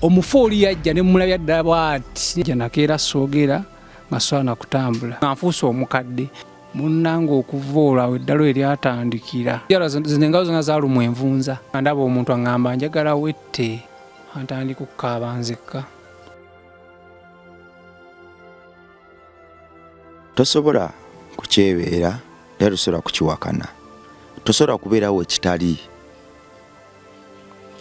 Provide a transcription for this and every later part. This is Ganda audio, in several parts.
Omufooli yajja ne mulabya ddala bw'ati nakeera soogera maswana kutambula anfuuse omukadde munnanga okuva olwo eddalo eryatandikira njala zinengawo zonna zaalumwa envunza ndaba omuntu aŋŋamba njagala wette antandika okukaaba nzekka. Tosobola kukyebeera era tosobola kukiwakana, tosobola kubeerawo ekitali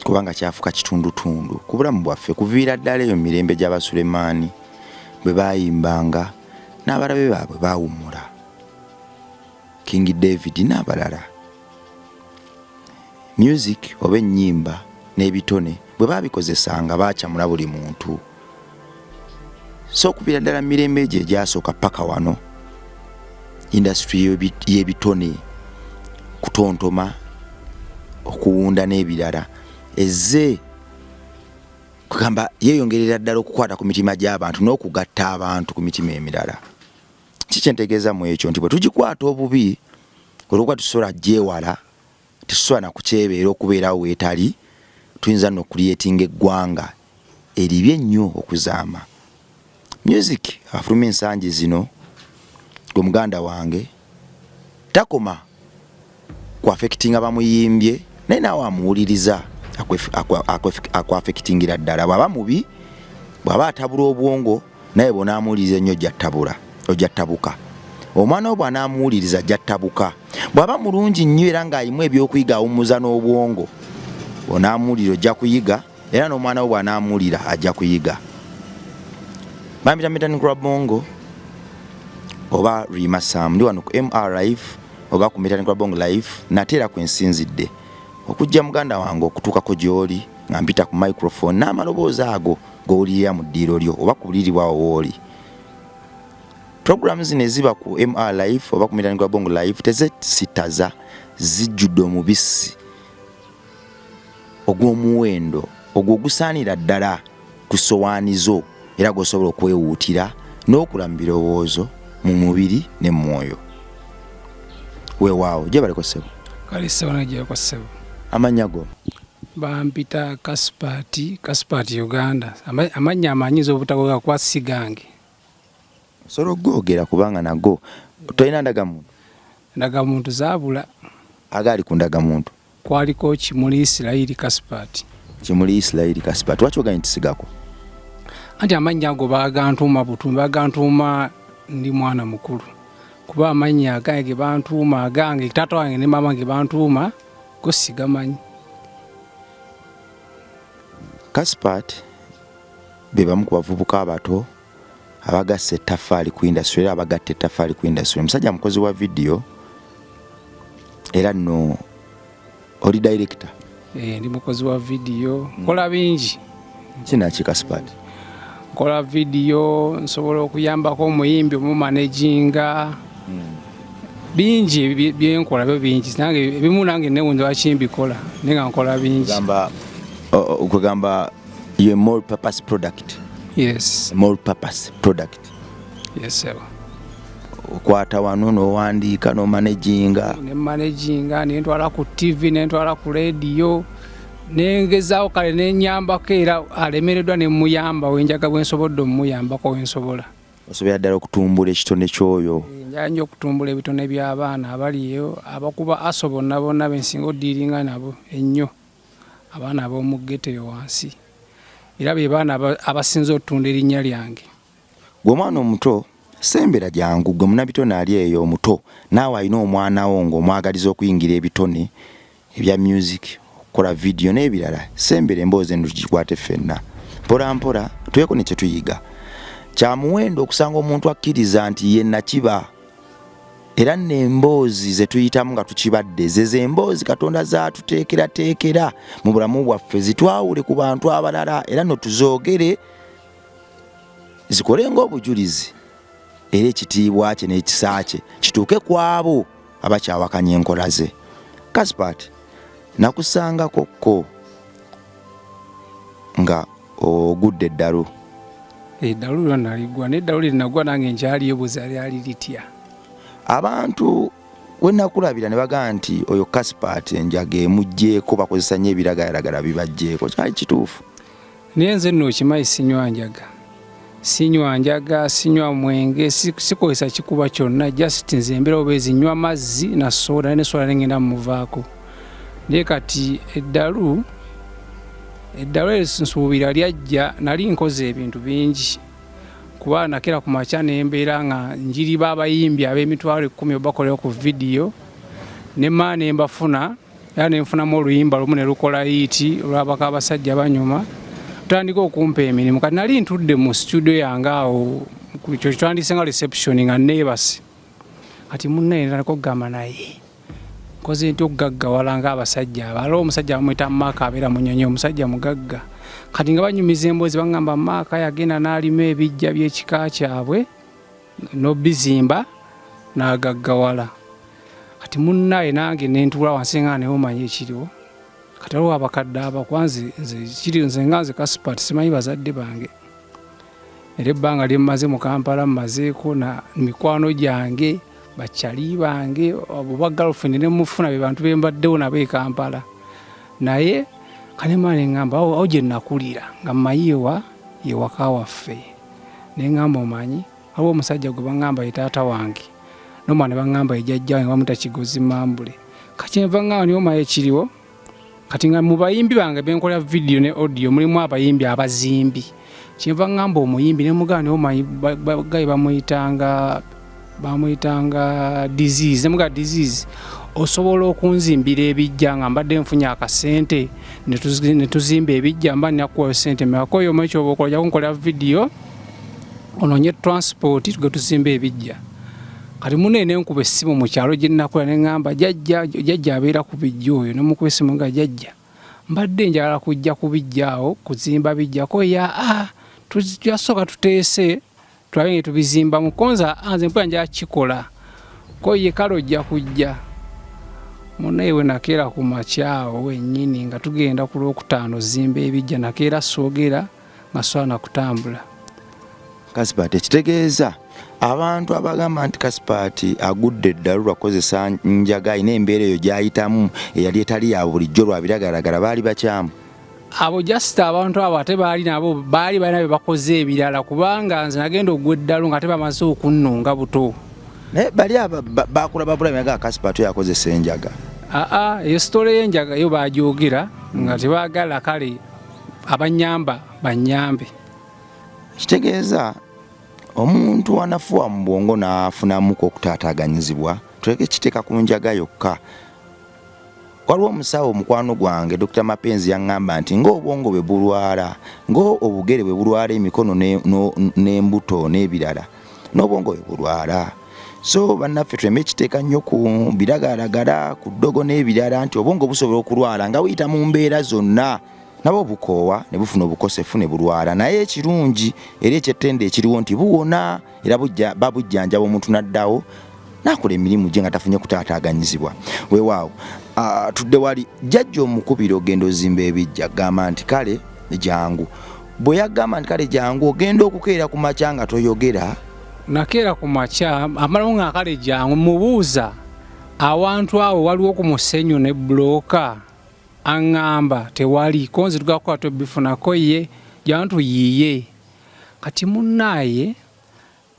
kubanga kyafuka kitundutundu ku bulamu bwaffe kuviira ddala eyo mirembe gy'Abasulemaani bwe baayimbanga n'abalabe baabwe baawummula King David n'abalala. Music oba ennyimba n'ebitone bwe baabikozesanga baakyamula buli muntu. So kuviira ddala mirembe gye gyasooka paka wano industry y'ebitone kutontoma okuwunda n'ebirala ezze kugamba yeeyongerera ddala okukwata ku mitima gy'abantu n'okugatta abantu ku mitima emirala. Kikyentegeeza mu ekyo nti bwe tugikwata obubi olwokuba tusobola gyewala tetusobola na kukyebeera okubeerawo weetali tuyinza n'okuliyetinga eggwanga eribi ennyo okuzaama. Music afuluma ensangi zino gwe muganda wange takoma ku affectinga bamuyimbye naye naawe amuwuliriza akwaffectingira ddala. Bw'aba mubi bw'aba atabula obwongo naye bw'onaamuwuliriza ennyo ojja ttabuka. Omwana wo bw'anaamuwuliriza ajja ttabuka. Bw'aba mulungi nnyo era ng'ayimu ebyokuyiga awummuza n'obwongo bw'onaamuwulira ojja kuyiga era n'omwana wo bw'anaamuwulira ajja kuyiga. Bambita Metallic Bongo oba Rimasam ndi wano ku MR Live oba ku Metallic Bongo Live nateera kwensinzidde okujja muganda wange okutuukako gy'oli nga mpita ku microphone n'amaloboozi ago g'owulirira mu ddiiro lyo oba ku buliri bwawo w'oli. Programs zino eziba ku MR Live oba ku Metallic Bongo Live tezesitaza zijjudde omubisi ogw'omuwendo ogwo ogusaanira ddala ku ssowaani zo era gw'osobola okwewuutira n'okulaba birowoozo mu mubiri ne mu mwoyo. Weewaawo gye baleko ssebo kale ssebo nagyeko ssebo. Amannya go bampita Kaspaati Uganda. Amannya amanyiza obutagoga kwa sigange. Osobola okugogera kubanga nago tolina ndagamuntu. Ndagamuntu zaabula. Agaali ku ndagamuntu kwaliko Kimuli Isirairi Kaspaati. Kimuli Isirairi Kaspaati. Lwaki oganye ntisigako? Anti amannya ago bagantuuma butumbi, bagantuuma ndi mwana mukulu. Kuba amannya agange ge bantuuma agange taata wange ne maama ge bantuuma go sigamanyi. Kaspaati be bamu ku bavubuka abato abagasse ettaffaali ku industry era abagatta ettaffaali ku industry. Musajja mukozi wa video era nno oli director. Ndi mukozi wa video nkola bingi. Kinaki Kaspaati? Nkola video nsobola okuyambako omuyimbi omumanaginga bingi byenkola byo bingi nange ebimu nange newundi wakimbikola naye nga nkola bingi. Okugamba you more purpose product. Yes. More purpose product. Yes sir. Okwata wano n'owandiika n'omanaginga. Ne managinga ne ntwala ku TV ne ntwala ku radio nengezaawo kale nenyambako era alemereddwa ne muyamba wenjaga bwensobodde omuyambako wensobola. Osobola ddala okutumbula ekitone ky'oyo. Njanja okutumbula ebitone by'abaana abaliyo abakuba aso bonna bonna bensinga oddiiringa nabo ennyo abaana ab'omu ghetto eyo wansi era be baana abasinza otunda erinnya lyange. Gwe omwana omuto sembera jangu gwe munabitone ali eyo omuto naawe alina omwana wo ng'omwagaliza okuyingira ebitone ebya music okukola video n'ebirala sembera emboozi eno tugikwate ffenna mpola mpola tuyeko ne kye tuyiga. Kya muwendo okusanga omuntu akkiriza nti ye nakiba era n'emboozi ze tuyitamu nga tukibadde ze emboozi Katonda zaatuteekerateekera mu bulamu bwaffe zitwawule ku bantu abalala era no tuzoogere zikole ng'obujulizi era ekitiibwa kye n'ekisa kye kituuke ku abo abakyawakanya enkola ze. Kaspaati nakusangako ko nga ogudde eddalu. Edalu lonna ligwa n'eddalu linagwa nange nkyali ebuuza lyali litya. Abantu we nakulabira ne bagaa nti oyo Kaspaati enjaga emuggyeko bakozesa nnyo ebiragalalagala bibaggyeko. Kyali kituufu? Nyenze nno okimanyi sinywa njaga sinywa mwenge sikozesa kikuba kyonna just nze embeera obeezi nywa mazzi na soda ne soda nengenda muvaako naye kati eddalu nsuubira lyajja nali nkoze ebintu bingi kuba nakera ku makya nembeera nga njiriba abayimbi ab'emitwalo 10 bakolera ku vidiyo nemmaa nembafuna era nenfunamu oluyimba lumu ne lukola yiiti olwabako abasajja banyuma tutandika okumpa emirimu kati nali ntudde mu studio yange awo kyo kitwandise nga reception nga neebase kati munnaye natandika okugamba naye nkoze nti okugaggawala ng'abasajja abala omusajja bamwita maaka abeera munyonyi omusajja mugagga kati nga banyumiza emboozi bagamba maaka yagenda n'alima ebijja by'ekika kyabwe n'obizimba n'agaggawala kati munnaye nange nentuula wansi nga neomanyi ekiriwo kati aliwo abakadde abakwanzi nze nga nze Kasipati simanyi bazadde bange era ebbanga lye mmaze mu Kampala mmazeeko na mikwano gyange bakyali bange oba girlfriend ne mufuna be bantu be mbaddewo nabo e Kampala naye kanema neŋŋamba awo gye nakulira nga mmanyi yewaka waffe neŋŋamba omanyi aliwo omusajja gwe baŋŋamba ye taata wange n'omwana baŋŋamba ye jjajja wange bamuta Kigozi Mambule kakyenva ŋŋamba niomaye ekiriwo kati nga mu bayimbi bange benkola vidiyo ne audio mulimu abayimbi abazimbi kyenva ŋŋamba omuyimbi ne mugamba niomanyi gaye bamuyitanga disease nemuga disease osobola okunzimbira ebijja nga mbadde nfunye akasente ne tuzimba ebijja mba nnakuwayo sente mewakoyo omwe kyoba okola jakunkolera vidiyo ononye transport tugwe tuzimba ebijja kati munne nenkuba essimu mu kyalo gye nnakola ne ŋŋamba jjajja abeera ku bijja oyo nemukuba essimu nga jjajja mbadde njagala kujja ku bijja awo kuzimba bijjako tuyasooka tuteese tulabe nga tubizimba mukonza nze mpula njala kikola ko ye kale ojja kujja munnaye we nakeera ku makyawo wennyini nga tugenda ku Lwokutaano zimba ebijja nakeera soogera nga swana kutambula. Kasipati ekitegeeza abantu abagamba nti Kasipati agudde eddalu lwakozesa njaga ina embeera eyo gyayitamu eyali etali ya bulijjo lwa biragaragara baali bakyamu abo just abantu abo ate baali nabo baali balina bye bakoze ebirala kubanga nze nagenda ogwa eddalu nga tebamaze okunnunga buto naye bali aba bakula babula emyaga Kasipati yakozesa enjaga eyo sitole y'enjaga yo bagyogera nga tebaagala kale abanyamba banyambe. Kitegeeza omuntu anafuwa mu bwongo n'afunamuko okutaataaganyizibwa tuleke kiteeka ku njaga yokka. Waliwo omusawo mukwano gwange Dr. Mapenzi yaŋŋamba nti ng'obwongo bwe bulwala ng'obugere bwe bulwala emikono n'embuto n'ebirala n'obwongo bwe bulwala. So bannaffe tuleme ekiteeka nnyo ku biragalalagala ku ddogo n'ebirala nti obwongo busobola okulwala nga buyita mu mbeera zonna nabo bukoowa ne bufuna obukosefu ne bulwala naye ekirungi era ekyettende ekiriwo nti buwona era babujjanjaba omuntu n'addawo nakola emirimu gye nga tafunye kutaataaganyizibwa. Weewaawo tudde wali jjajja omukubira ogenda ozimba ebijja gamba nti kale jangu bwe yagamba nti kale jangu ogenda okukeera ku makya nga toyogera. Nakeera ku makya amalawo nga kale jangu mubuuza awantu awo waliwo ku musenyu ne bulooka aŋŋamba tewali konzi tugakuba tobifunako ye jantu yiye kati munnaaye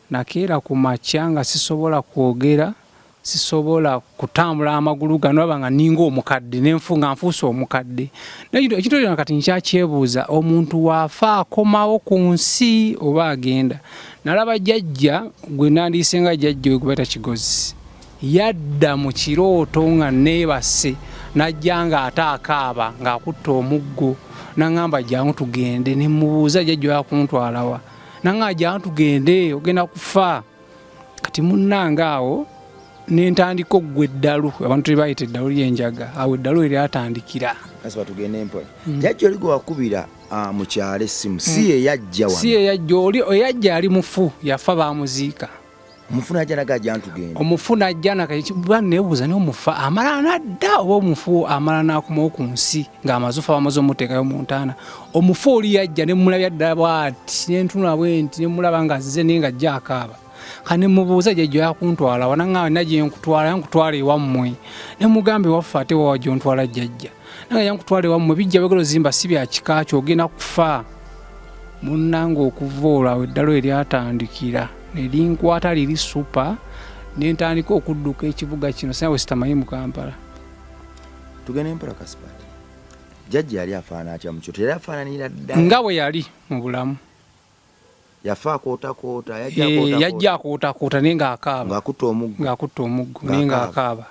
nakeera ku makya nga sisobola kwogera sisobola kutambula amagulu gano aba nga ninga omukadde nenfunga nfuusa omukadde ekitolera kati nkyakyebuuza omuntu waafa akomawo ku nsi oba agenda. Nalaba jjajja gwe nandiise nga jjajja we gubaita Kigozi yadda mu kirooto nga neebase najja nga ate akaaba ng'akutta omuggo naŋŋamba jangu tugende ne mubuuza jjajja yakuntwalawa naŋŋamba jangu tugende ogenda kufa. Kati munnange awo nentandika oggwa eddalu abantu tebayita eddalu ly'enjaga awo eddalu eryatandikira. Kasiba tugende empola jjajja oli gwe wakubira mu kyalo essimu si ye yajja wano si ye yajja oli oyajja ali mufu yafa bamuziika omufuna ajja naga ajja ntugende omufuna ajja nakaiba neebuuza ne omufa amala nadda oba omufu amala n'akomawo ku nsi ng'amazufa bamaze omuteekayo mu ntaana omufu oli yajja ne mulabya ddala bw'ati nentunula bwe nti ne mulaba nga azze naye ng'ajja akaaba kane mubuuza jjajja yakuntwala wanaŋŋawe najje yankutwala ewammwe ne mugambe waffe ate wawa gy'ontwala jjajja nange yankutwala ewammwe bijja bigolo zimba si bya kika kyo ogenda kufa munnange okuvoola Edalu eryatandikira ne linkwata liri super ne ntandika okudduka ekibuga kino sinawe sitamanyi mu Kampala. Tugende mpola Kasipati. Jajja yali afaana atya mu kyo tera afaananira ddala nga bwe yali mu bulamu. Yafa koota yajja koota naye ng'akaaba ng'akutta omuggo naye ng'akaaba.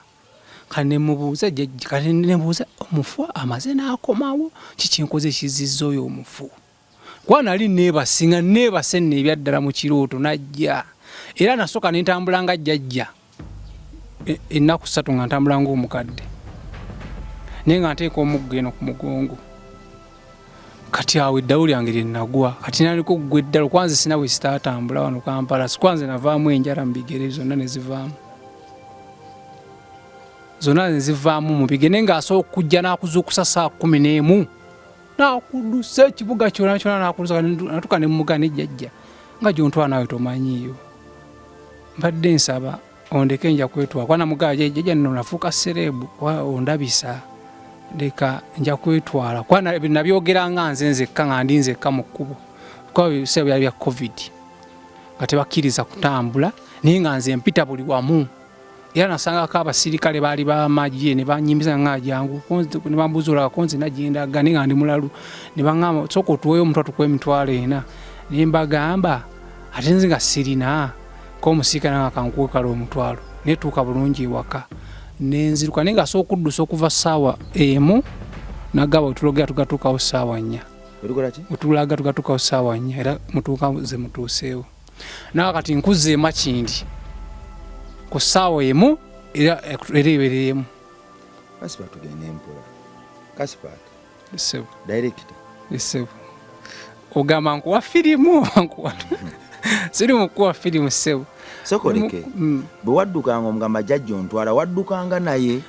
Kati ne mubuuza jajja kati ne mubuuza omufu amaze n'akomawo kiki nkoze ekizizza oyo omufu. Kuba nali neebasinga neebase nno ebyaddala mu kirooto najja era nasooka ne ntambula nga jjajja ennaku 3 nga ntambula ng'omukadde naye nga nteeka omuggo eno ku mugongo. Kati awo Edalu lyange lye nagwa kati naliko ggwe Edalu kwanza sinawe sitaatambula wano Kampala kwanza navaamu enjala mu bigere zonna ne zivaamu mu bigere naye ng'asooka okujja n'akuzuukusa 11 n'akuddusa ekibuga kyonna n'akuddusa natuka ne mmuga ne jjajja nga gy'ontwala nawe tomanyiiyo. Mbadde nsaba ondeke nja kwetwala kwana mugaa jjajja nno nafuuka serebu ondabisa ndeka nja kwetwala kwana nabyogera nga nzekka nga ndi nzekka mu kkubo kuba ebiseera byali bya covid nga tebakkiriza kutambula naye nga nze mpita buli wamu era nasangako abasirikale baali b'amagye ne banyimbiza nga jangu ne bambuzuula konzi nagendaga naye nga ndi mulalu ne baŋŋamba sooka otuweeyo omutwe tukuwa emitwalo 4 ne mbagamba ate nze nga sirina ko omusirikale nga kankuwe kale omutwalo naye tuuka bulungi ewaka nenziruka naye ng'asooka okuddusa okuva ssaawa 1 nagaba otulogera tugatuukawo ssaawa 4 otulaga tugatuukawo ssaawa 4 era mutuuka ze mutuuseewo nawe kati nkuzze emakindi ku ssaawa 1 era ebeereyemu. Kasipati tugende mpola. Kasipati Ssebo director Ssebo ogamba nkuwa firimu nkuwa siri mukuwa firimu Ssebo sokoleke bwe waddukanga omugamba jjajja ontwala waddukanga naye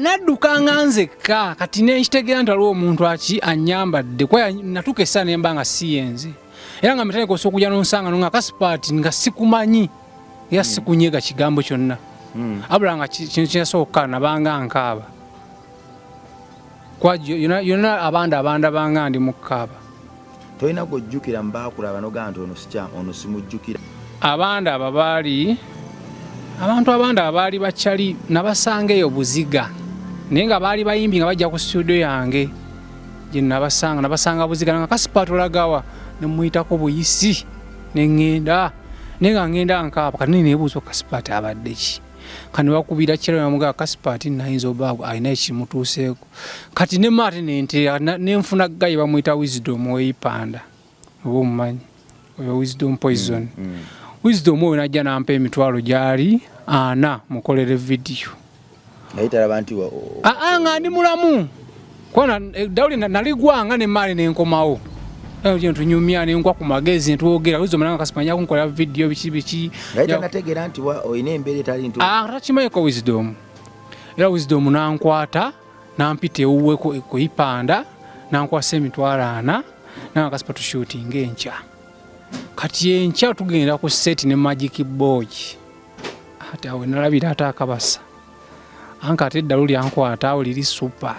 naddukanga nzekka kati nenkitegeera nti waliwo omuntu anyambadde kuba natuuka essaawa ne mba nga siyenze era nga mitandika osobola okujja n'onsanga nga Kasipati nga sikumanyi era sikunyega kigambo kyonna abula nga kintu kinasooka nabanga nkaaba yonna abanda banga ndi mukaaba. Tolina gw'ojjukira mbaakulaba nogaa nti ono simujjukira. Abantu abandi abaali bakyali nabasanga eyo Buziga naye nga baali bayimbi nga bajja ku studio yange gye nabasanga Buziga nga Kasipati olagawa ne muyitako buyisi ne ŋŋenda naye nga ŋŋenda nkaaba kati neebuuza Kasipati abadde ki kati bakubira kiro yamugaa Kasipati nayinza oba alina ekimutuuseeko kati ne maate nenteera nenfuna gaye bamuyita Wisdom ow'Ipanda oba omumanyi oyo Wisdom Poison. Wisdom oyo najja nampa emitwalo gyali 4 mukolere vidiyo nga ndi mulamu kona Edalu naligwanga ne maali nenkomawo tunyumya nenkwa ku magezi ntwogera Wisdom nanga Kasipati nja kunkolera vidiyo biki nategeera nti oyina embeera etali takimayiko Wisdom era Wisdom nankwata nampita ewuwe ku Ipanda nankwasa emitwalo 4 nanga Kasipati tushootinga enkya kati enkya tugenda ku seti ne Magic Boy ate awo nalabira ate akabasa anka ate Edalu lyankwata awo liri super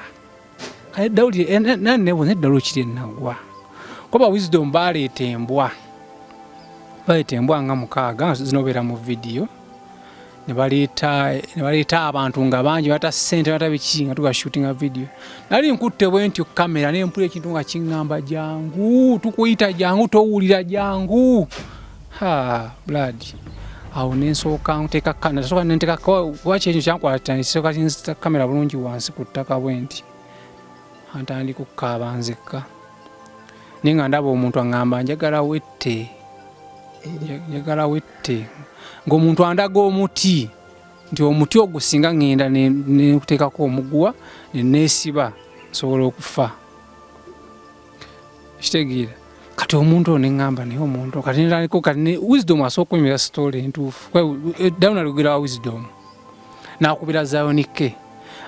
kati Edalu kiri enagwa kuba Wisdom baleeta embwa nga 6 zinobeera mu vidiyo ne baleeta abantu nga bangi bata ssente bata biki nga tugashootinga vidiyo nali nkutte bwe ntyo kamera naye mpula ekintu nga kiŋŋamba jangu tukuyita jangu towulira jangu blood awo nensooka nteeka waki ekyo kyankwata nsooka kinzita kamera bulungi wansi ku ttaka bwe nti antandika okukaaba nzekka naye nga ndaba omuntu aŋŋamba njagala wette ng'omuntu andaga omuti nti omuti ogwo singa ŋŋenda nekuteekako omuguwa neesiba nsobola okufa kitegeera kati omuntu ono neŋŋamba naye omuntu kati neraliko kati Wisdom asooka okunyumira sitole entuufu Edalu nalugera wa Wisdom n'akubira Zionike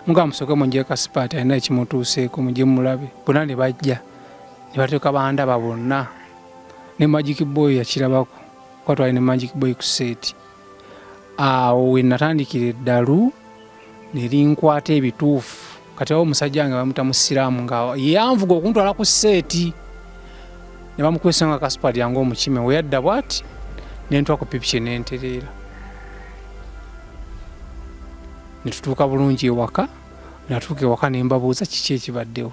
mugamba musooke munje Kasipati alina ekimutuuseeko mujje mulabe bonna ne bajja ne bateeka bandaba bonna ne Magic Boy yakirabako kuba twali ne Magic Boy ku seeti awo we natandikira Edalu ne linkwata ebituufu kati awo omusajja wange bamuta musiraamu nga yanvuga okuntwala ku seeti ne bamukwesa nga kasipati yange omukime we yadda bw'ati ne ntwa ku pipi ne ntereera ne tutuuka bulungi ewaka natuuka ewaka ne mbabuuza kiki ekibaddewo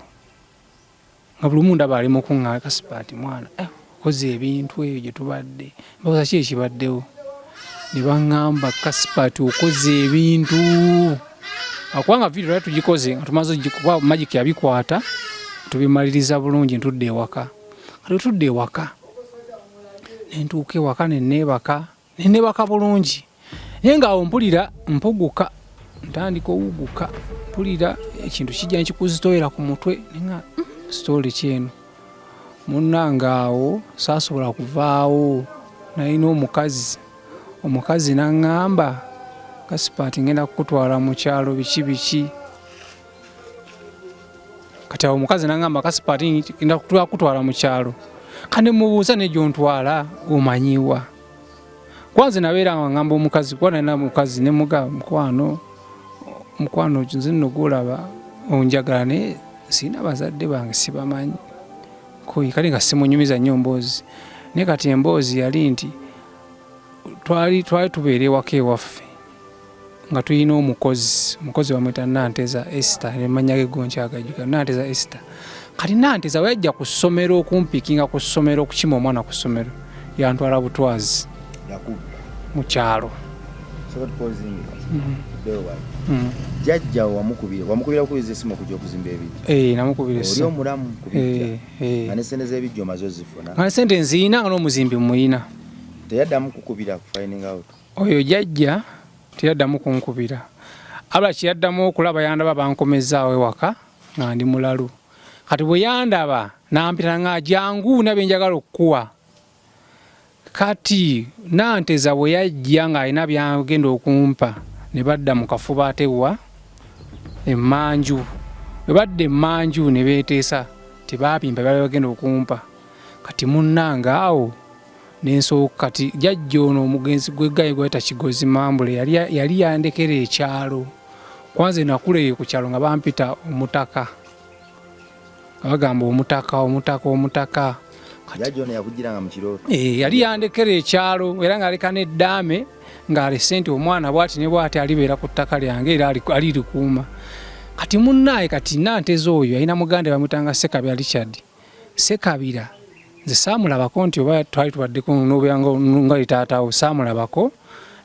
nga buli omu ndaba ali mu kuŋŋaanya kasipati mwana okoze ebintu ebyo gye tubadde mbabuuza ki ekibaddewo ne baŋŋamba kasipati okoze ebintu akubanga vidiyo lwali tugikoze nga tumaze ogikuba magiki yabikwata tubimaliriza bulungi ntudde ewaka kati tutudde ewaka nentuuka ewaka nenneebaka bulungi naye ngaawo mpulira mpuguka ntandika owuguka mpulira ekintu kijja nekikuzitoyera ku mutwe nenga sitole kyeno munnange awo saasobola kuvaawo nalina omukazi naŋŋamba kasipati ngenda kukutwala mu kyalo biki kati awo omukazi naŋŋamba kasipati ngenda kutwala mu kyalo kane mubuuza ne gyontwala omanyiwa kwanze nabeera nga ŋŋamba omukazi kuba nalina mukazi ne muga mukwano nze nno gwolaba onjagala naye sirina bazadde bange sibamanyi kale nga simunyumiza nnyo mboozi naye kati emboozi yali nti twali tubeera ewaka ewaffe nga tulina omukozi bamwita Nanteza Esther nemanya ge gonkyagajuga Nanteza Esther kati Nanteza weyajja ku ssomero okumpikinga ku ssomero okukima omwana ku ssomero yantwala butwazi mu kyalo jaajja wamukubira okuyuza essimu okujja okuzimba ebijjo namukubira essimu oli omulamu kubijja nga ne sente z'ebijjo omaze ozifuna nga ne sente nziyina nga n'omuzimbi muyina teyaddamu kukubira ku finding out oyo jajja teyaddamu kunkubira abula kyeyaddamu okulaba yandaba bankomezaawo ewaka nga ndi mulalu kati bwe yandaba nampita nga jangu nabe njagala okukuwa kati Nanteza bwe yajja ng'alina byagenda okumpa ne badda mu kafuba atewa emmanju bwe badda emmanju ne beeteesa tebaapimpa byali bagenda okumpa kati munnange awo n'ensooka kati jajja ono omugenzi gwegaye gwayita Kigozi Mambule yali yandekera ekyalo kwanze nakuleyo ku kyalo nga bampita omutaka nga bagamba omutaka jajja ono yakugiranga mu kirooto yali yandekera ekyalo era ng'aleka n'eddaame ng'alese nti omwana bw'ati ne bw'ati alibeera ku ttaka lyange era alirikuuma kati munnaaye kati Nanteza oyo alina muganda bamwitanga Sekabira Richard Sekabira nze saamulabako nti oba twali tubaddeko n'obeera nga itaatawo saamulabako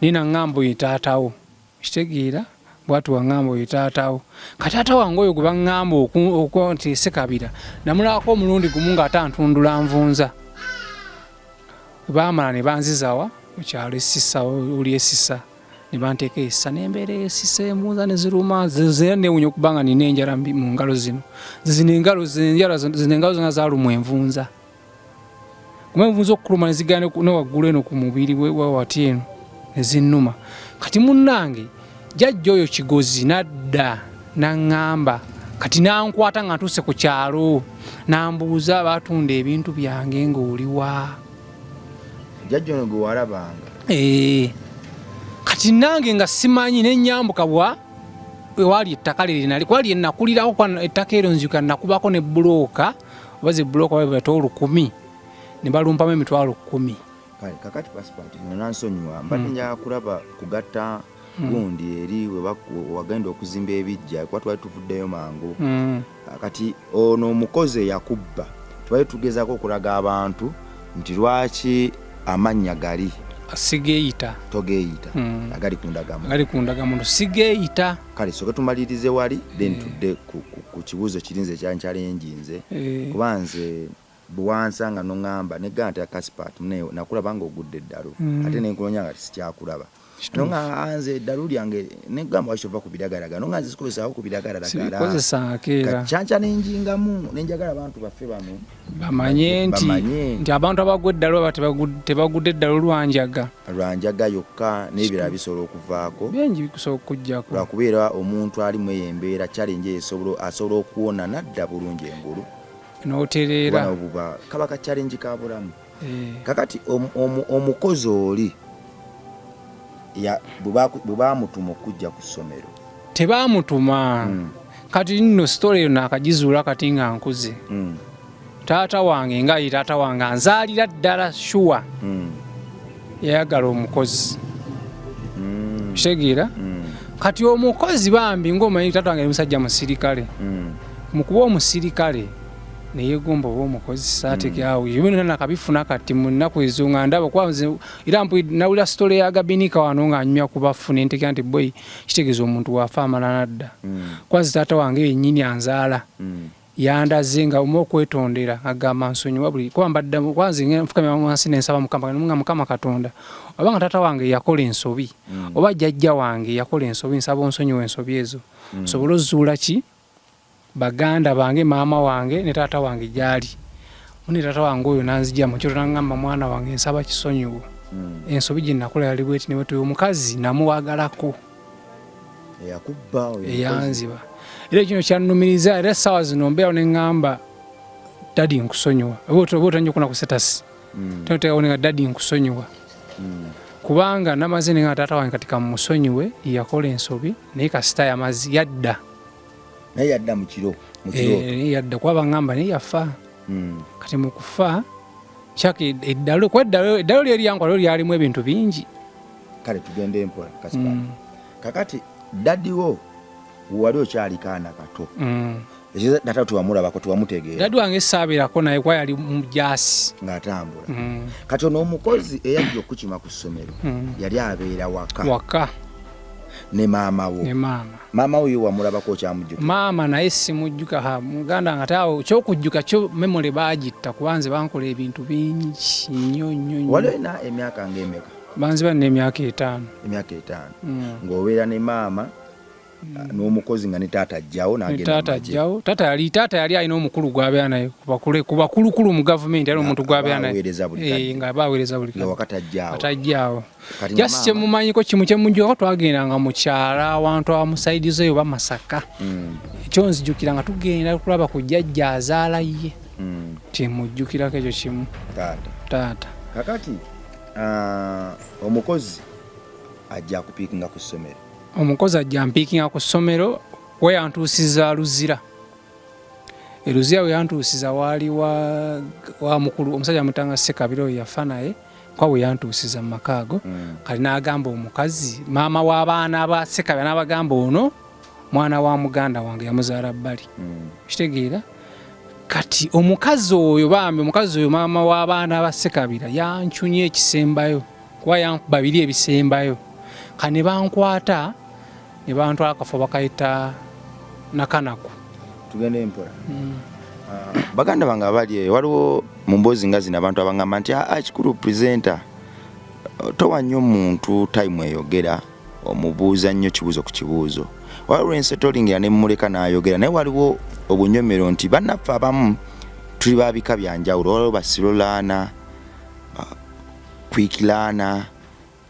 nina ŋŋamba oyo itaatawo kitegeera bwatu waŋŋamba oyo itaatawo kati taata wange oyo gwe baŋŋamba nti Sekabira namulabako omulundi gumu ng'atantundula nvunza baamala ne banzizawa mu kyalo Essisa oli Essisa ne banteeka Essisa n'embeera Essisa envunza ne ziruma zera neewunya okuba nga nina enjala mu ngalo zino zino engalo zonna zaalumwa envunza kuma envunza okukuluma ne zigana ne waggulu eno ku mubiri wati eno ne zinnuma kati munnange jajja oyo Kigozi nadda naŋŋamba kati nankwata nga ntuuse ku kyalo nambuuza batunda ebintu byange ng'oliwa jajja ono gwe walabanga kati nange nga simanyi nenyambuka bwa wali ettaka liri nali kwali nakulirawo kwa ettaka eryo nzika nakubako ne bulooka oba bulooka baba 100 ne balumpamu emitwalo 10 kakati passport nansonyiwa mbadde njagala kulaba kugatta gundi eri wagenda okuzimba ebijja kuba twali tuvuddeyo mangu kati ono omukozi yakubba twali tugezaako okulaga abantu nti lwaki amannya gali sigeeyita togeeyita agali kundagamuntu sigeeyita kale soke tumalirize wali then tudde ku kibuuzo kirinze kyankyalenjinze kuba nze bwansanga noŋŋamba negamba nti akasipaati nakulaba nga ogudde eddalu ate nenkulonya nga sikyakulaba nonga nze eddalu lyange negamba wakiova ku biragalalagala nonga nze sikozesaawo ku biragalalagala kyanca nenjingamu nenjagala abantu baffe bano bamanye nti abantu abagwa eddalu aba tebagudde eddalu lwanjaga yokka n'ebirala bisobola okuvaako bingi bikusobola okujjako lwakubeera omuntu alimu eyo embeera challenge asobola okuwona nadda bulungi engulu n'otereera obuba kaba ka challenge ka bulamu kakati omukozi oli bwe baamutuma okujja ku ssomero tebaamutuma kati nno story eyo naakagizuula kati nga nkuze taata wange nga ye taata wange anzaalira ddala shuwa yayagala omukozi kitegeera kati omukozi bambi ng'omanyi taata wange musajja musirikale mu kuba omusirikale neyegomba oba omukozi saatekaawo yebino nakabifuna kati mu nnaku ezo nga ndaba kwanze era nawulira sitole ya gabinika wano nga anyumya kubafuna entekera nti boy kitegeeza omuntu waafa amala nadda kwanze taata wange yennyini anzaala yandaze nga omu okwetondera agamba nsonyiwa buli kwambadda kwanze nfukamya wansi nensaba mukama katonda oba nga taata wange yakola ensobi oba jjajja wange yakola ensobi nsaba onsonyiwa ensobi ezo nsobole ozuula ki baganda bange maama wange ne taata wange gyali mune taata wange oyo nanzijja mu kiro nangamba mwana wange nsaba kisonyiwo ensobi gye nakola yali bweti ne bweti omukazi namuwagalako eyanziba era kino kyannumiriza era essaawa zino mbeerawo ne ŋŋamba dadi nkusonyiwa oba otanywa okuna ku setasi toteekawo nga dadi nkusonyiwa kubanga namaze ne nga taata wange kati kamusonyiwe yakola ensobi naye kasita yamazi yadda naye yadda mu kiro yadda kuba baŋŋamba naye yafa kati mu kufa kyaka eddalu lyeri yankola lyalimu ebintu bingi kale tugende empola kakati daddiwo wali okyalikaana kato data tuwamulabako tuwamutegeera dadi wange saabeerako naye kwa yali mujasi ng'atambula kati ono omukozi eyajja okukima ku ssomero yali abeera waka ne maama wo maama wo yo wamulabako okyamujjuka maama naye simujjuka muganda nga taawo kyokujjuka kyo memole baagitta kubanze bankola ebintu bingi nnyo wali olina emyaka ng'emeka banzi bana emyaka 5 ng'obeera ne maama n'omukozi nga ne taata ajjawo n'agenda taata yali alina omukulu gw'abeera naye ku bakulukulu mu gavumenti ali omuntu gw'abeera naye nga baweereza buli katajjaawo jasi kyemumanyiko kimu kyemujjukako twagendanga mu kyala awantu awamusaidizo eyo Masaka ekyo nzijjukira nga tugenda kulaba ku jjajja azaala ye kyemujjukirako ekyo kimu taata kakati omukozi ajja kupiikinga ku ssomero omukozi ajja mpiikinga ku ssomero we yantuusiza Luzira Luzira we yantuusiza waali wa mukulu omusajja mutanga Ssekabiro yafa naye kwa we yantuusiza mu makaago kali n'agamba omukazi maama w'abaana ba Ssekabiro n'abagamba ono mwana wa muganda wange yamuzaala bbali kitegeera kati omukazi oyo maama w'abaana ba Ssekabiro yanchunye ekisembayo kuba yankuba biri ebisembayo kane bankwata ne bantwala akafo bakayita Nakanaku tugende empola baganda bange abali eyo waliwo mu mboozi nga zino abantu abangamba nti kikulu presenter towa nnyo omuntu time eyogera omubuuza nnyo kibuuzo ku kibuuzo waliwo ensetolingira ne mumuleka n'ayogera naye waliwo obunyomero nti bannaffe abamu tuli babika byanjawulo waliwo basirolaana kwikiraana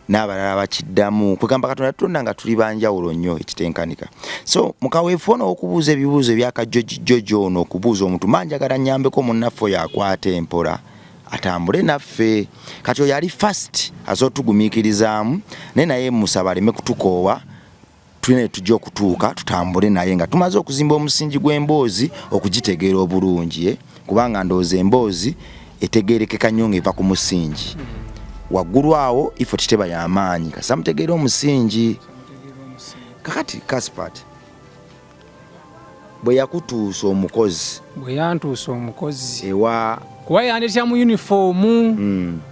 n'abalala bakiddamu kugamba Katonda Katonda nga tuli banjawulo nnyo ekitenkanika so mukaweefu ono okubuuza ebibuuzo ebyakajjojo ono okubuuza omuntu manjagala nnyambeko munnaffe oyo akwata empola atambule naffe kati oyo ali fast azootugumiikirizaamu naye musaba aleme kutukoowa tulina tujja okutuuka tutambule naye nga tumaze okuzimba omusingi gw'emboozi okugitegeera obulungi kubanga ndowooza emboozi etegeerekeka nnyo ng'eva ku musingi waggulu awo ifo titeba y'amaanyi kasa mutegeera omusingi kakati Kaspat bwe yakutuusa omukozi ewa kuba yandetya mu yunifoomu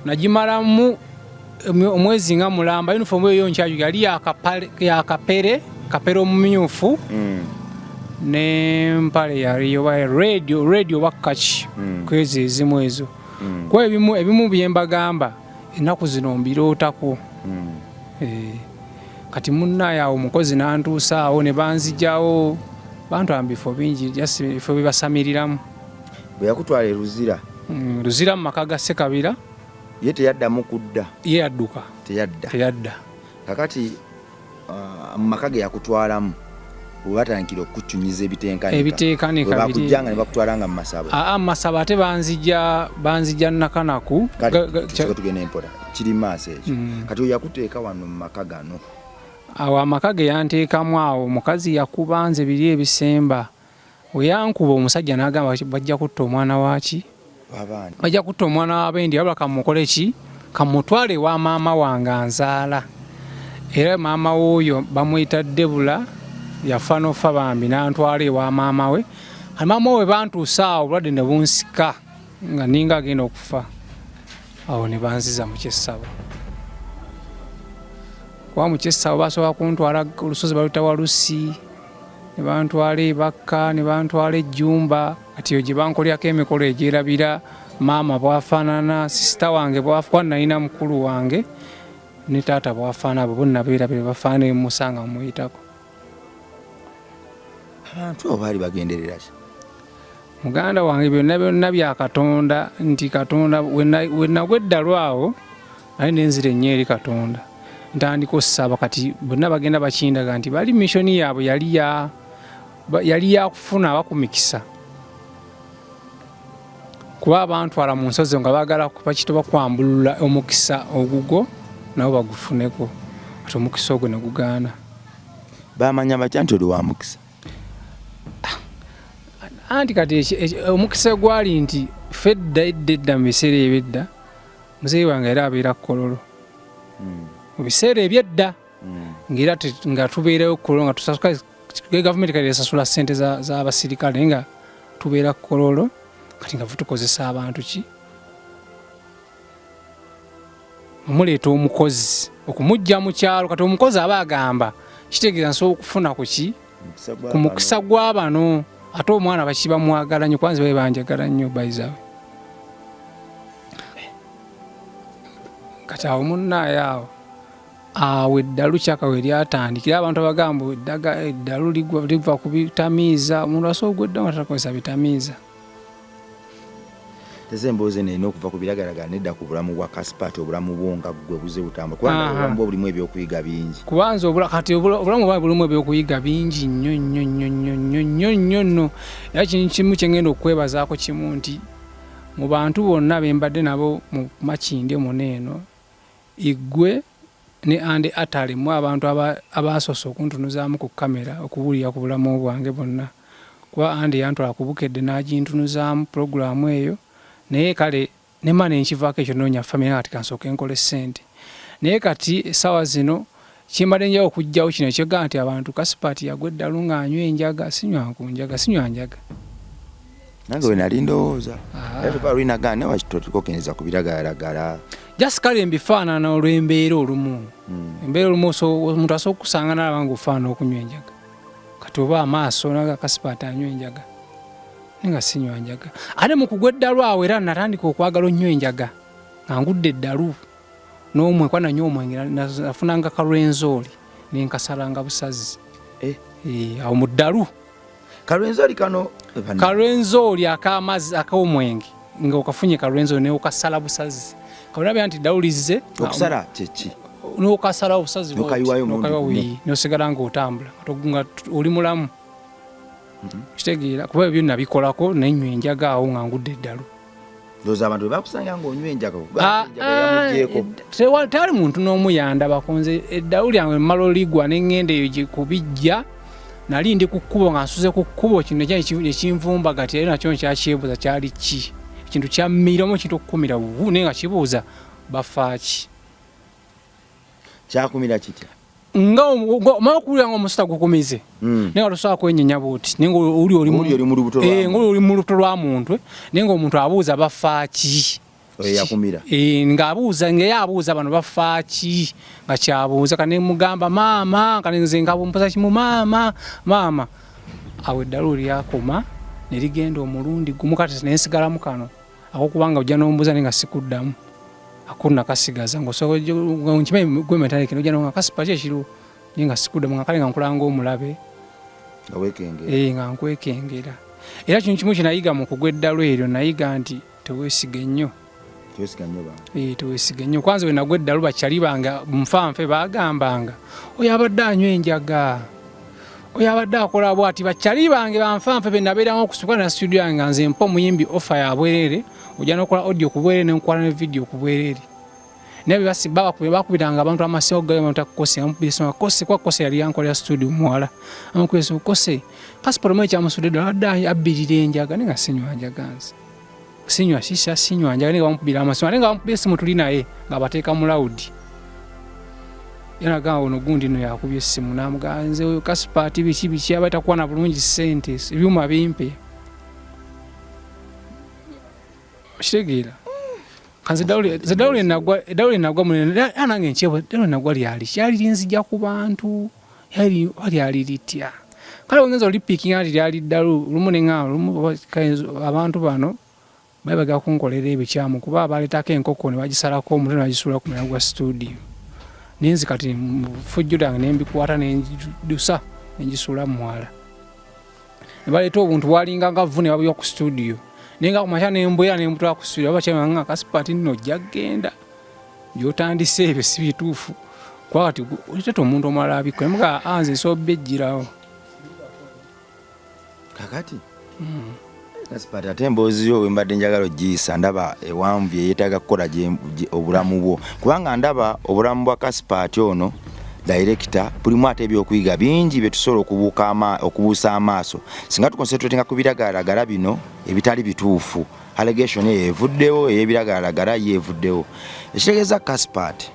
nagimalamu omwezi nga mulamba yunifoomu eyo nkyaju yali yakapere omumyufu n'empale yaliyo radio bakaki kwezi ezimu ezo kuba ebimu byembagamba ennaku zino mbirootako kati munnaye awo omukozi n'antuusaawo ne banzijjawo bantwala mu bifo bingi bifo bibasamiriramu bwe yakutwala Luzira mu maka ga Ssekabira ye teyaddamu kudda ye yadduka teyadda kakati mu maka ge yakutwalamu webatandikira okukucunyiza ebiteekanika bakujjanga ne bakutwalanga mu masaba masaba ate banzijja Nakanaku tugenda empola kiri maaso ekyo kati oyo yakuteeka wano mu maka gano awo amaka ge yanteekamu awo omukazi yakubanze biri ebisemba weyankuba omusajja n'agamba bajja kutta omwana waki bajja kutta omwana w'abendi wabula kamukole ki kamutwale wa maama wange anzaala era maama w'oyo bamuyita Debula yafa n'ofa bambi n'antwala ewa maama we maama we bantuusa awo obulwadde ne bunsika nga ninga agenda okufa awo ne banziza mu kyessabo kuba mu kyessabo basobola kuntwala olusozi baluyita Walusi ne bantwala ebakka ne bantwala ejjumba kati yo gye bankolyako emikolo egyerabira maama bwafaanana sisita wange bwafa nalina mukulu wange ne taata bwafaana abo bonna beerabira bafaana emusanga mumuyitako abantu baali bagenderera ki muganda wange byonna bya Katonda nti Katonda wenagwa eddalu awo ali nenzira ennyo eri Katonda ntandika ossaba kati bonna bagenda bakindaga nti bali misioni yaabwe yali yakufuna abakumikisa kuba abantwala mu nsozi nga baagala bakitoba kwambulula omukisa ogugo nabo bagufuneko ati omukisa ogwo ne gugaana bamanya batya nti oli wa mukisa anti kati omukisa gwali nti fedda edda mu biseera ebyedda muzeeyi wange era abeera Kololo mu biseera ebyedda ng'era nga tubeerayo Kololo nga tusasuka gavumenti kati esasula ssente z'abasirikale nga tubeera Kololo kati nga tukozesa abantu ki mumuleeta omukozi okumujja mu kyalo kati omukozi aba agamba kitegeeza nsobola okufuna ku ki ku mukisa gw'abano ate omwana bakiba mwagala nnyo kwanza babe banjagala nnyo bayizawe kati awo munnaayo awo eddalu kyakawe lyatandikira abantu abagamba eddalu liva ku bitamiiza omuntu asobola ogwedda nga tatakozesa bitamiiza tezembooze nina okuva ku biragalalagala nedda ku bulamu bwa Kasipati obulamu bwo nga gwe buze butambula kubanga obulamu bwo bulimu ebyokuyiga bingi kubanza kati obulamu bwawe bulimu ebyokuyiga bingi nnyo nnyo nnyo nnyo nnyo nnyo nnyo nno era kimu kyengenda okwebazaako kimu nti mu bantu bonna bembadde nabo mu Makindye muneeno igwe ne Ande Atale mu abantu abasoose okuntunuzaamu ku kamera okubuulira ku bulamu bwange bwonna kuba Ande yantwala ku Bukedde n'agintunuzaamu puroguramu eyo naye kale nemana enkivaako ekyo noonya famire kati kansooke nkole ssente naye kati essaawa zino kimbadde njawo okugjawo kino ekyogaa nti abantu Kasipati yagwa eddalu ng'anywa enjaga sinywa njaga nange we nali ndowooza era tuba lwinagaa ne wakitotukokeneza ku biragalalagala just kale mbifaanana olw'embeera olumu embeera olumu omuntu asobola okusanga nalaba ng'ofaana okunywa enjaga kati oba amaaso naga Kasipati anywa enjaga ninga sinywa njaga ate mu kugwa eddalu awo era natandika okwagala onnyo enjaga nga ngudde eddalu n'omwe kwa nanywa omwenge nafunanga kalwenzooli nenkasalanga busazi awo mu ddalu kalwenzooli ak'amazzi ak'omwenge nga okafunye kalwenzooli neokasala busazi kabonabya nti ddalu lizze okusala kyeki n'okasala obusazi n'osigala ng'otambula nga oli mulamu kitegeera kuba ebyo nabikolako nenywa enjaga awo nga ngudde eddalu ndowooza abantu bwe bakusanga ng'onywa enjaga tewali muntu n'omu yandabako nze eddalu lyange mmala oligwa neŋŋenda eyo kubijja nali ndi ku kkubo nga nsuze ku kkubo kino ekinvumba gati era nakyo kyakyebuuza kyali ki ekintu kyammiramu ekintu okukumira naye nga kibuuza bafaaki kyakumira kitya nga okuwulira nga omusota gukumize naye nga tosobola kwenyenya buuti naye nga oli mu lubuto lwa muntu naye nga omuntu abuuza bafaaki yakumira ng'abuuza ngaye abuuza bano bafaaki nga kyabuuza kane mugamba maama kane nze nkabumpoza kimu maama awo eddalu lyakoma ne ligenda omulundi gumu kati nensigalamu kano akokubanga ojja n'ombuuza naye nga sikuddamu akuna kasigaza nkimanyi gwe mentale kino ojja nga Kasipati ekiro naye nga sikuddamu nga kale nga nkulanga omulabe nga nkwekengera era kino kimu kinayiga mu kugwa eddalu eryo nayiga nti teweesiga ennyo teweesiga nnyo kwanza we nagwa eddalu bakyali bange nfanfe bagambanga oyo abadde anywa enjaga oyo abadde akola bwati bakyali bange banfanfe benabeeranga okusuka na studio yange nga nze mpa omuyimbi ofa ya bwerere ojja n'okola audio ku bwerere nenkola ne video ku bwerere naye basi bakubiranga abantu amasiro gayo mutakose amubisa kose kwa kose yali yankolera studio mwala amukwese kose passport mwe kya musudido adda abirire enjaga ninga sinywa njaganzi sinywa shisha sinywa njaga ninga bamubira amasiro ninga bamubisa mutuli naye ngabateeka mu loud yana gawo ono gundi no yakubye simu namuganze oyo Kasipati bichi abaita kuwa na bulungi sente ebyuma bimpe Shigera kanze Edalu nagwa munene anange nchebo Edalu nagwa lyali linzija ku bantu yali litya kale ongenza olipiking ali Edalu lumune ngalo abantu bano babaga kunkolera ebikyamu kuba baletako enkoko ne bagisalako omutwe bagisula ku mulago wa studio ninzi kati fujjudange nembikwata nenjidusa nenjisula mwala nebaleeta obuntu bwalinga nga vune babyo ku studio ninga kumasha nemboya nemutwa ku studio abachanga Kasipati nno jagenda yotandise ebyo si bituufu kwati oliteto omuntu omala abikwe mga anze sobejjirawo kakati Kasipati ate emboozi yo wembadde njagala giyisa ndaba ewanvu yeetaaga kukola obulamu bwo kubanga ndaba obulamu bwa Kasipati ono director bulimu ate ebyokuyiga bingi byetusobola okubuusa amaaso singa tukonsentratinga ku biragalalagala bino ebitali bituufu allegation yevuddewo ey'ebiragalalagala yevuddewo ekitegeeza Kasipati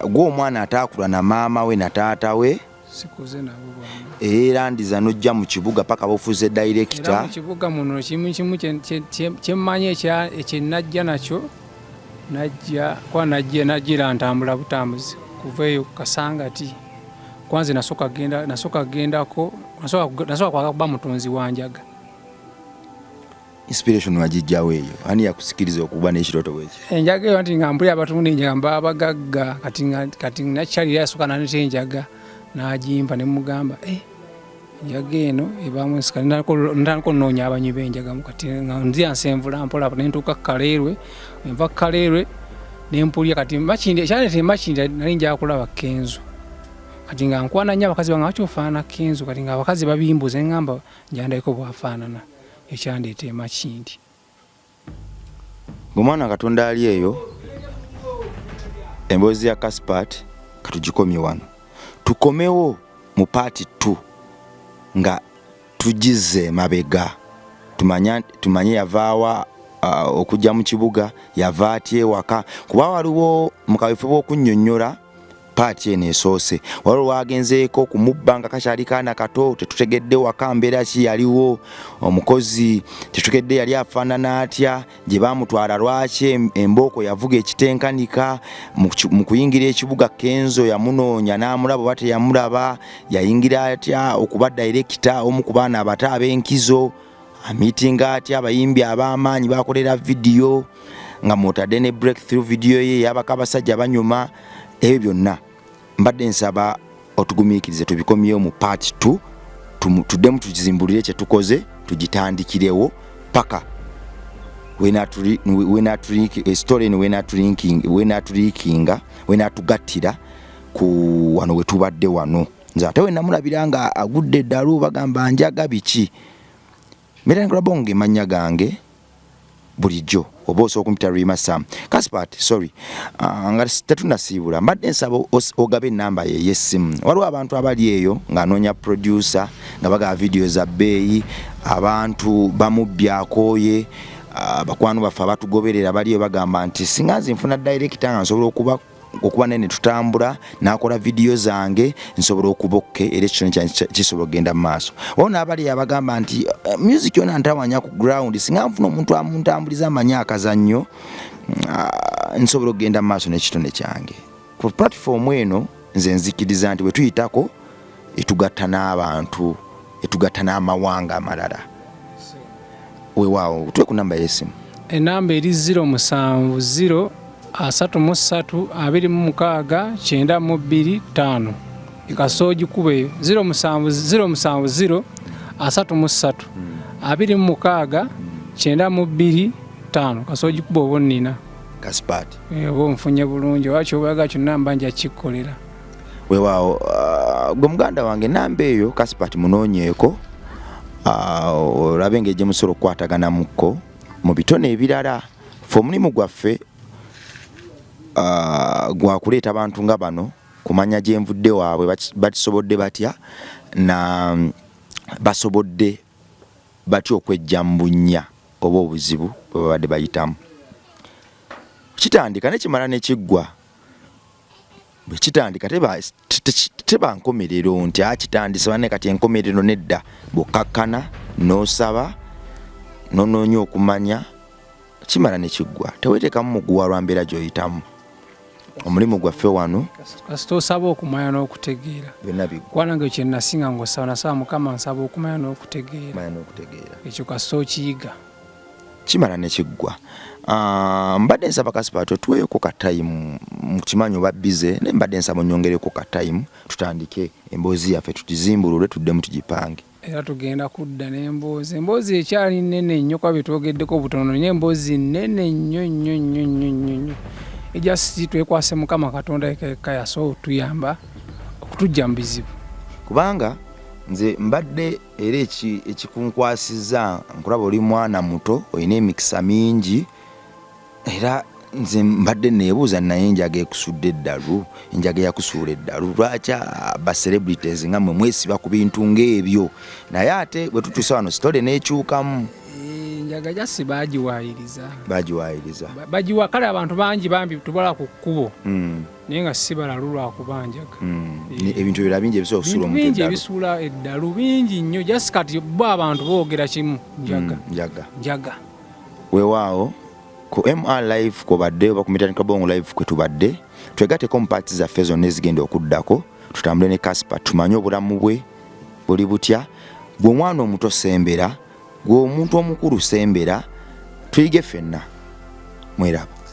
gw'omwana ataakula na maama we na taata we sikuze nabo era ndiza nojja mu kibuga paka bofuze director mu kibuga muno kimu kyemmanye ekyenajja nakyo najjira ntambula butambuzi kuveyo kasangati kwanza nasoka gendako nasoka kwa kuba mutunzi wanjaga inspiration wajijjawo eyo ani yakusikiriza okuba n'ekiroto bweki enjaga eyo nti ngambuli abatunzi njagamba abagagga kati nakyali yasoka nanitenjaga najimpa nemugamba enjaga eno ebamu nsika ndako nnoonya abanywi b'enjaga kati nzia nsenvula mpola nentuuka Kalerwe enva Kalerwe nempulya kati machinda nali njagala kulaba Kenzo kati nga nkwana nnyo abakazi bange bakyofaanana Kenzo kati nga abakazi babimbuza engamba njandayiko bwafaanana ekyandeeta emachindi omwana Katonda ali eyo emboozi ya Kasipati katugikomye wano tukomewo mu part 2 nga tugize mabega tumanye yavaawa okujja mu kibuga yava atye waka kuba waliwo mukaweefo bw'okunnyonnyola paati eno esoose waliwo wagenzeeko kumubbanga kakyali kaana kato tetutegedde waka mbeera ki yaliwo omukozi tetutegedde yali afaanana atya gye baamutwala lwaki embooko yavuga ekitenkanika mu kuyingira ekibuga Kenzo yamunoonya n'amulaba oba teyamulaba yayingira atya okuba director omu ku baana abato ab'enkizo amitinga atya abayimbi ab'amaanyi bakolera video nga mutadde ne breakthrough video ye yabaka abasajja banyuma ebyo byonna mbadde nsaba otugumiikirize tubikomyewo mu part 2 tuddemu tukizimbulire kye tukoze tugitandikirewo paka wenatugattira ku wano wetubadde wano nze ate wenamulabira nga agudde Edalu bagamba njaga biki miranga bonge emanya gange bulijjo oba osobola okumpita Rima Kasipati sorry nga tetunasiibula mbadde nsaba ogabe ennamba ye y'essimu waliwo abantu abali eyo ng'anoonya producer nga bagaba video za bbeeyi abantu bamubbyakooye bakwano baffe abatugoberera baliyo bagamba nti singa nze nfuna director nga nsobola okuba nene tutambula nakola video zange nsobola okubokke era ekitono kisobola okugenda mu maaso wona abali abagamba nti music yona ntawanya ku ground singa nfuna omuntu amuntambuliza amanya akazannyo nsobola okugenda mu maaso n'ekitone kyange ku platform eno nze nzikiriza nti bwe tuyitako etugatta n'abantu etugatta n'amawanga amalala weewaawo tuwe ku namba y'essimu enamba eri 070 33 26 925 ikasoji kubeyo 070 33 26 925 kasoji kubo bonnina Kasipati bo mfunye bulungi wacho baga kyo namba nja kikolera weewaawo gwe muganda wange namba eyo Kasipati munoonyeeko olabe ng'ejje musobola okukwatagana mukko mu bitone ebirala fe omulimu gwaffe gwakuleeta abantu nga bano kumanya gye nvudde waabwe bakisobodde batya na basobodde batya okwejja mu bunnya oba obuzibu bwe babadde bayitamu. Kitandika ne kimala ne kiggwa. Bwe kitandika teba nkomerero nti kitandise bane kati enkomerero nedda bukkakkana n'osaba n'onoonya okumanya kimala ne kiggwa. Teweetekamu muguwa lwa mbeera gy'oyitamu. Omulimu gwaffe wano kasita osaba okumanya n'okutegeera byonna biggwa. Kwanange kye nasinga ng'osaba nasaba Mukama nsaba okumanya n'okutegeera. Ekyo kasita okiyiga kimala ne kiggwa. Mbadde nsaba Kasipaato tuweeyoko ka time mukimanyi oba bize naye mbadde nsaba onyongereko ka time tutandike emboozi yaffe tugizimbulule tuddemu tugipange. Era tugenda kudda n'emboozi. Emboozi ekyali nnene nnyo kwa betwogeddeko butono naye emboozi nnene nnyo. Ejja si twekwase Mukama Katonda eka yasobola otuyamba okutujja mu bizibu. Kubanga nze mbadde era ekikunkwasiza nkulaba oli mwana muto olina emikisa mingi era nze mbadde neebuuza naye enjaga ekusudde Edalu, enjaga yakusuula Edalu lwaki ba celebrities nga mmwe mwesiba ku bintu ng'ebyo naye ate bwe tutuuse wano sitole n'ekyukamu. Enjaga jasi bagiwaayiriza bagiwa kale abantu bangi bambi tubala ku kkubo naye nga sibala lulwa kubanjaga ebintu ebirala bingi ebisobola okusuula omuntu bingi ebisuula Edalu bingi nnyo jasi kati bo abantu boogera kimu njaga weewaawo ku MR live kubadde oba ku Mitandika Bongo live kwe tubadde twegatteko mu paati zaffe zonna ezigenda okuddako tutambule ne Kaspa tumanye obulamu bwe buli butya. Gwe omwana omuto sembera, gwe omuntu omukulu sembera, tuyige ffenna. Mweraba.